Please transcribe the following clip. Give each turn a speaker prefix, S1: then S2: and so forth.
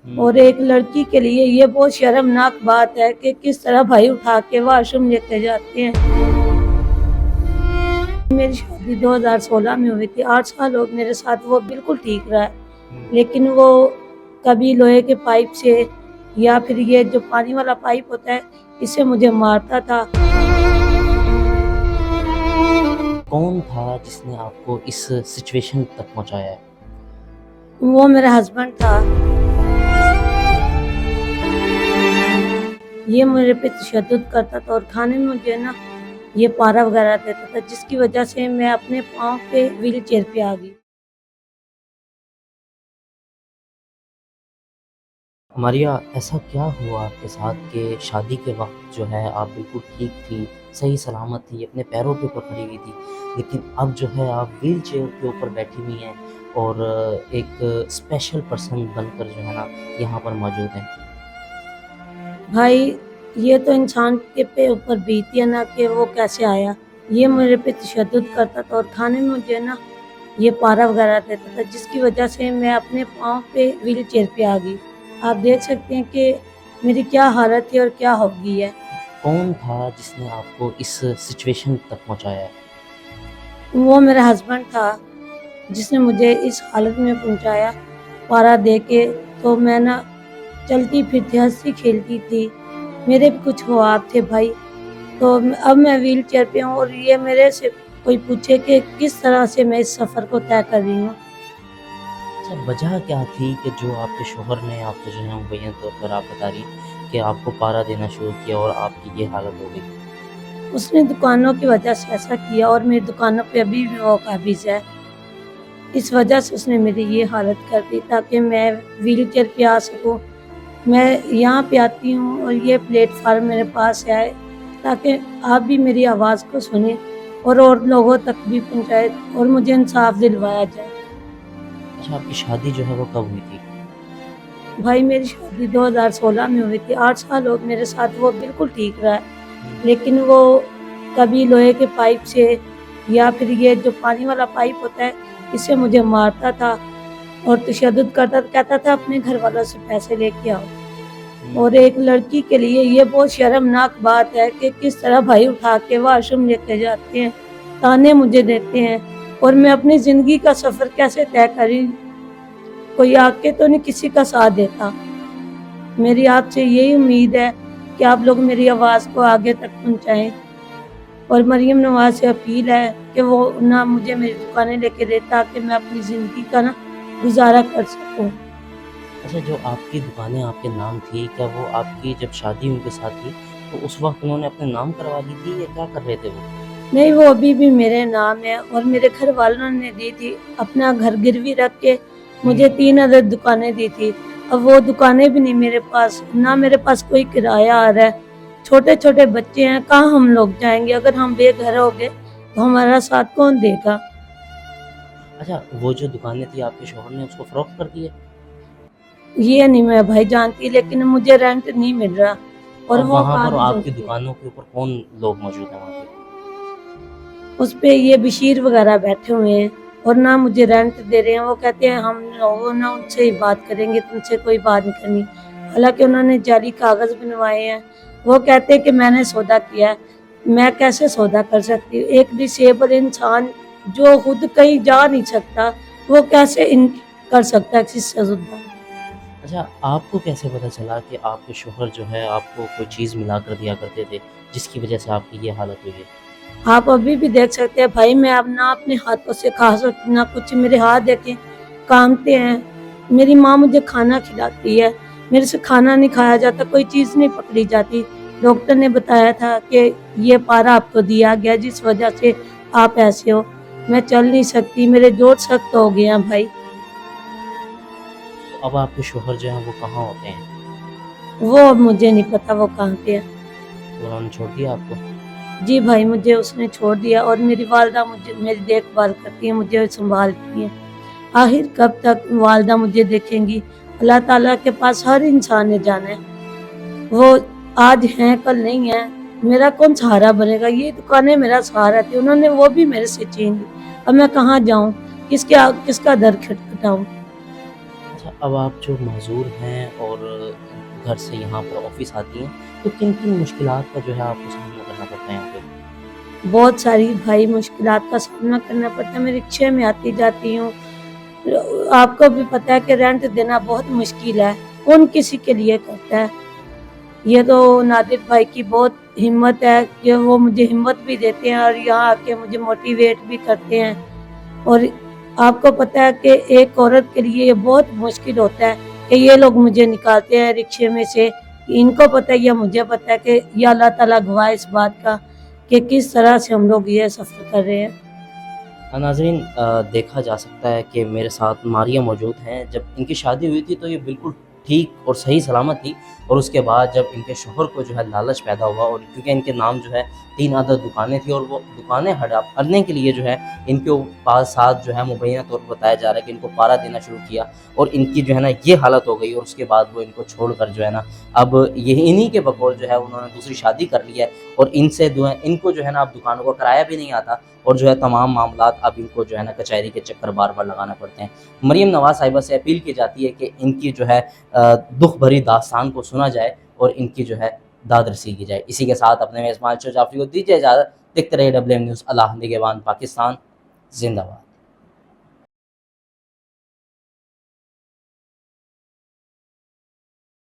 S1: اور ایک لڑکی کے لیے یہ بہت شرمناک بات ہے کہ کس طرح بھائی اٹھا کے واش روم لے کے جاتے ہیں۔ میری شادی 2016 میں ہوئی تھی، 8 سال ہو میرے ساتھ، وہ بالکل ٹھیک رہا ہے، لیکن وہ کبھی لوہے کے پائپ سے یا پھر یہ جو پانی والا پائپ ہوتا ہے اس سے مجھے مارتا تھا۔
S2: کون تھا جس نے آپ کو اس سچویشن تک پہنچایا ہے؟
S1: وہ میرا ہسبینڈ تھا، یہ میرے پہ تشدد کرتا تھا اور کھانے میں مجھے نا یہ پارا وغیرہ دیتا تھا، جس کی وجہ سے میں اپنے پاؤں پہ ویل چیئر پہ آ گئی۔
S2: ماریا، ایسا کیا ہوا آپ کے ساتھ کہ شادی کے وقت جو ہے آپ بالکل ٹھیک تھی، صحیح سلامت تھی، اپنے پیروں کے اوپر کھڑی ہوئی تھی، لیکن اب جو ہے آپ ویل چیئر کے اوپر بیٹھی ہوئی ہیں اور ایک اسپیشل پرسن بن کر جو ہے نا یہاں پر موجود ہیں؟
S1: بھائی یہ تو انسان کے پہ اوپر بیتی ہے نا کہ وہ کیسے آیا۔ یہ میرے پہ تشدد کرتا تھا اور کھانے میں مجھے نا یہ پارا وغیرہ دیتا تھا، جس کی وجہ سے میں اپنے پاؤں پہ ویل چیئر پہ آ گئی۔ آپ دیکھ سکتے ہیں کہ میری کیا حالت ہے اور کیا ہو گئی ہے۔
S2: کون تھا جس نے آپ کو اس سچویشن تک پہنچایا ہے؟
S1: وہ میرا ہسبینڈ تھا جس نے مجھے اس حالت میں پہنچایا پارا دے کے۔ تو میں نا چلتی پھرتی ہنسی کھیلتی تھی، میرے بھی کچھ خواب تھے بھائی، تو اب میں ویل چیئر پہ ہوں اور یہ میرے سے کوئی پوچھے کہ کس طرح سے میں اس سفر کو طے کر رہی ہوں۔
S2: اچھا، وجہ کیا تھی کہ جو آپ کے شوہر نے آپ کو جو ہے مبین طور پر آپ بتا رہی کہ آپ کو پارا دینا شروع کیا اور آپ کی یہ حالت ہو گئی؟
S1: اس نے دکانوں کی وجہ سے ایسا کیا اور میری دکانوں پہ ابھی بھی وہ قابض ہے، اس وجہ سے اس نے میری یہ حالت کر دی تاکہ میں ویل چیئر پہ آ سکوں۔ میں یہاں پہ آتی ہوں اور یہ پلیٹ فارم میرے پاس ہے تاکہ آپ بھی میری آواز کو سنیں اور لوگوں تک بھی پہنچائے اور مجھے انصاف دلوایا جائے۔
S2: اچھا، آپ کی شادی جو ہے وہ کب ہوئی تھی؟
S1: بھائی میری شادی 2016 میں ہوئی تھی، 8 سال ہو میرے ساتھ، وہ بالکل ٹھیک رہا ہے، لیکن وہ کبھی لوہے کے پائپ سے یا پھر یہ جو پانی والا پائپ ہوتا ہے اس سے مجھے مارتا تھا اور تشدد کرتا، کہتا تھا اپنے گھر والوں سے پیسے لے کے آؤ۔ اور ایک لڑکی کے لیے یہ بہت شرمناک بات ہے کہ کس طرح بھائی اٹھا کے واش روم لے کے جاتے ہیں، تانے مجھے دیتے ہیں، اور میں اپنی زندگی کا سفر کیسے طے کری۔ کوئی آ کے تو نہیں کسی کا ساتھ دیتا۔ میری آپ سے یہی امید ہے کہ آپ لوگ میری آواز کو آگے تک پہنچائیں، اور مریم نواز سے اپیل ہے کہ وہ نہ مجھے میری دکانیں لے کے دے تاکہ میں اپنی زندگی کا نا گزارا کر سکوں۔
S2: اچھا، جو آپ کی دکانیں آپ کے نام تھی، کیا وہ آپ کی جب شادی ان کے ساتھ تھی تو اس وقت انہوں نے اپنے نام کروا دی تھی یا کیا کر رہے تھے وہ؟
S1: نہیں، وہ ابھی بھی میرے نام ہے، اور میرے گھر والوں نے دی تھی اپنا گھر گروی رکھ کے مجھے 3 عدد دکانیں دی تھی۔ اب وہ دکانیں بھی نہیں میرے پاس، نہ میرے پاس کوئی کرایہ آ رہا ہے، چھوٹے چھوٹے بچے ہیں، کہاں ہم لوگ جائیں گے؟ اگر ہم بے گھر ہو گئے تو ہمارا ساتھ کون دے گا؟
S2: اچھا، وہ جو دکانیں تھی آپ کے شوہر نے اس کو فروخت کر دی ہے؟
S1: یہ نہیں میں بھائی جانتی، لیکن مجھے رینٹ نہیں مل رہا، اور
S2: اب
S1: وہ
S2: وہاں پر
S1: قابض ہو
S2: آپ کی
S1: چکے۔
S2: دکانوں کے اوپر کون لوگ موجود ہیں وہاں پہ؟
S1: اس پہ یہ بشیر وغیرہ بیٹھے ہوئے ہیں اور نہ مجھے رینٹ دے رہے ہیں۔ وہ کہتے ہیں ہم لوگوں نہ ان سے ہی بات کریں گے، تم سے کوئی بات نہیں کرنی، حالانکہ انہوں نے جعلی کاغذ بنوائے ہیں۔ وہ کہتے ہیں کہ میں نے سودا کیا ہے، میں کیسے سودا کر سکتی ہوں؟ ایک ڈسیبل انسان جو خود کہیں جا نہیں سکتا وہ کیسے کر سکتا ہے کسی سے سودا؟
S2: اچھا، آپ کو کیسے پتہ چلا کہ آپ کے شوہر جو ہے آپ کو کوئی چیز ملا کر دیا کرتے تھے جس کی وجہ سے آپ کی یہ حالت ہوئی ہے؟
S1: آپ ابھی بھی دیکھ سکتے ہیں بھائی، میں اب نہ اپنے ہاتھوں سے کھا سکتی نہ کچھ، میرے ہاتھ دیکھیں کامتے ہیں۔ میری ماں مجھے کھانا کھلاتی ہے، میرے سے کھانا نہیں کھایا جاتا، کوئی چیز نہیں پکڑی جاتی۔ ڈاکٹر نے بتایا تھا کہ یہ پارا آپ کو دیا گیا جس وجہ سے آپ ایسے ہو۔ میں چل نہیں سکتی، میرے جوڑ سخت ہو گئے ہیں بھائی۔
S2: تو اب آپ کے شوہر جو ہیں وہ کہاں ہوتے ہیں؟
S1: وہ اب مجھے نہیں پتا وہ کہاں پہ ہے۔
S2: انہوں نے چھوڑ دیا آپ کو؟
S1: جی بھائی، مجھے اس نے چھوڑ دیا، اور میری والدہ مجھے میری دیکھ بھال کرتی ہیں، مجھے سنبھالتی ہیں۔ آخر کب تک والدہ مجھے دیکھیں گی؟ اللہ تعالیٰ کے پاس ہر انسان نے جانا ہے، وہ آج ہیں کل نہیں ہیں، میرا کون سہارا بنے گا؟ یہ دکانیں میرا سہارا تھی، انہوں نے وہ بھی میرے سے چھین لی، اب میں کہاں جاؤں؟ کس کا در کھٹکھٹاؤں؟
S2: اچھا، اب آپ جو معذور ہیں اور گھر سے یہاں پر آفس آتی ہیں تو کن کن مشکلات کا جو ہے آپ کو سامنا کرنا پڑتا ہے یہاں پہ؟
S1: بہت ساری بھائی مشکلات کا سامنا کرنا پڑتا ہے. میں رکشے میں آتی جاتی ہوں. آپ کو بھی پتہ ہے کہ رینٹ دینا بہت مشکل ہے. کون کسی کے لیے کرتا ہے؟ یہ تو نادر بھائی کی بہت ہمت ہے کہ وہ مجھے ہمت بھی دیتے ہیں اور یہاں آ کے مجھے موٹیویٹ بھی کرتے ہیں. اور آپ کو پتہ ہے کہ ایک عورت کے لیے یہ بہت مشکل ہوتا ہے کہ یہ لوگ مجھے نکالتے ہیں رکشے میں سے. ان کو پتہ ہے یا مجھے پتہ ہے کہ یا اللہ تعالیٰ گواہ اس بات کا کہ کس طرح سے ہم لوگ یہ سفر کر رہے ہیں.
S2: ناظرین، دیکھا جا سکتا ہے کہ میرے ساتھ ماریہ موجود ہیں. جب ان کی شادی ہوئی تھی تو یہ بالکل ٹھیک اور صحیح سلامت تھی، اور اس کے بعد جب ان کے شوہر کو جو ہے لالچ پیدا ہوا، اور کیونکہ ان کے نام جو ہے 3 عدد دکانیں تھیں، اور وہ دکانیں ہٹنے کے لیے جو ہے ان کے پاس ساتھ جو ہے مبینہ طور پر بتایا جا رہا ہے کہ ان کو پارا دینا شروع کیا، اور ان کی جو ہے نا یہ حالت ہو گئی. اور اس کے بعد وہ ان کو چھوڑ کر جو ہے نا اب یہ انہی کے بقول جو ہے انہوں نے دوسری شادی کر لی ہے، اور ان کو جو ہے نا اب دکانوں کا کرایہ بھی نہیں آتا، اور جو ہے تمام معاملات اب ان کو جو ہے نا کچہری کے چکر بار بار لگانا پڑتے ہیں. مریم نواز صاحبہ سے اپیل کی جاتی ہے کہ ان کی جو ہے دکھ بھری داستان کو سنا جائے اور ان کی جو ہے داد رسی کی جائے. اسی کے ساتھ اپنے میزبان جعفری کو دیجیے اجازت. دیکھتے رہیے WM نیوز. اللہ نگہبان پاکستان زندہ باد.